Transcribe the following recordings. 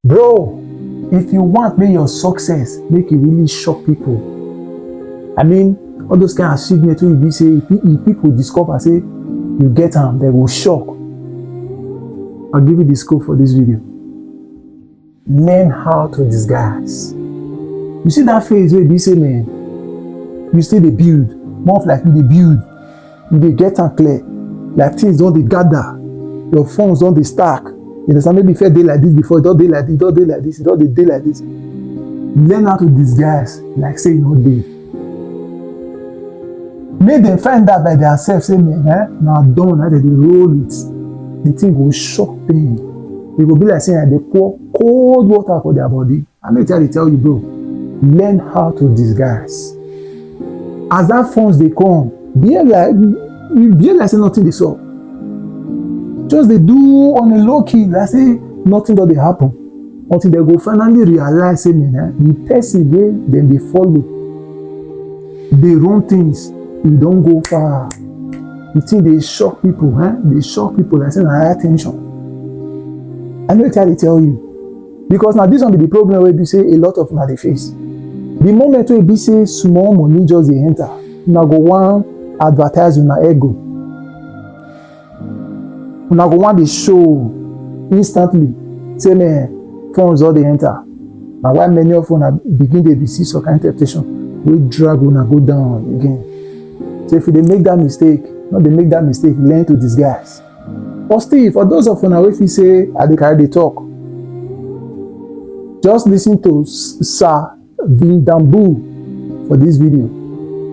Bro, if you want make your success make you really shock people, I mean all those kind of achievements wey be say if people discover say you get them, they will shock. I'll give you the scope for this video. Learn how to disguise. You see that phase where you say, man, you still dey build, more of like you dey build, you dey get am clear, like things don dey gather, your funds don dey stack. You understand? Maybe if you dey like this before, it don dey like this, it don dey like this, it don dey like this. Learn how to disguise, like say you no dey. Make them find out by themselves, say, man, now done, now they roll it. The thing go shock them. It go be like saying they pour cold water for their body. I know they tell you, bro, learn how to disguise. As that funds they come, behave like say nothing they saw. Just they do on a low key, like say nothing that they happen. Until they go finally realize, say, man, the person way then they follow, they run things, you don't go far. You think they shock people, They shock people like saying high attention. I know they tell you. Because now this one be the problem where you say a lot of them they face. The moment where you say small money just they enter, now go one advertise on ego. Now go one they show instantly. Say man, phones all they enter. Now why many of them begin to receive some kind of temptation, we drag on and go down again. So if they make that mistake, not they make that mistake, learn to disguise. But still, for those of you now, if you say I dey carry the talk, just listen to Sir Vindambu for this video.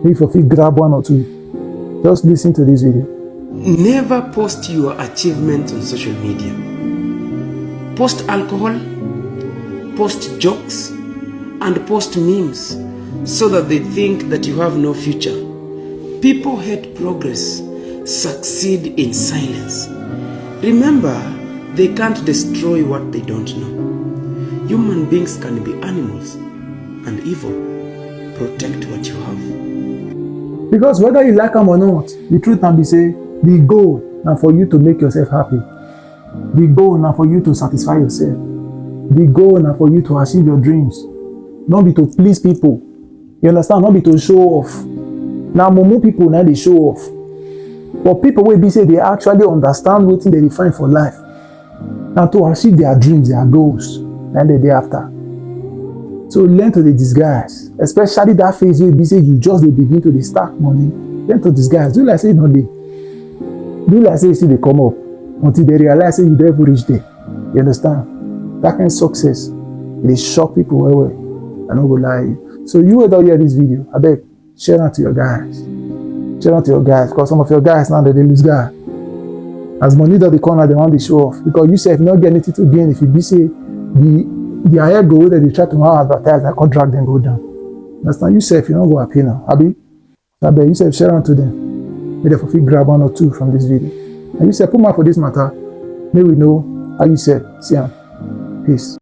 If you grab one or two, just listen to this video. Never post your achievements on social media. Post alcohol, post jokes, and post memes so that they think that you have no future. People hate progress, succeed in silence. Remember, they can't destroy what they don't know. Human beings can be animals and evil. Protect what you have. Because whether you like them or not, the truth can be say, the goal now for you to make yourself happy. The goal now for you to satisfy yourself. The goal now for you to achieve your dreams. Not be to please people. You understand? Not be to show off. Now, more people now they show off. But people will be say they actually understand what they define for life. Now to achieve their dreams, their goals, and the day after. So learn to the disguise. Especially that phase where you say you just begin to stack money. Learn to disguise. Do like say no day. Do like say you see they come up until they realize say you never reach there. You understand? That kind of success, they shock people well. I don't go lie. So you will hear this video. I beg, share it to your guys. Share out to your guys, because some of your guys now they lose guy. As money that they corner, they want to show off. Because you say if you not get anything to gain, if you be say the higher goal that they try to advertise, that contract then go down. Understand? You say if you don't go happy now, Abi, I bet you say share out to them. Maybe if you grab one or two from this video. And you say put more for this matter. May we know how you said. See ya. Peace.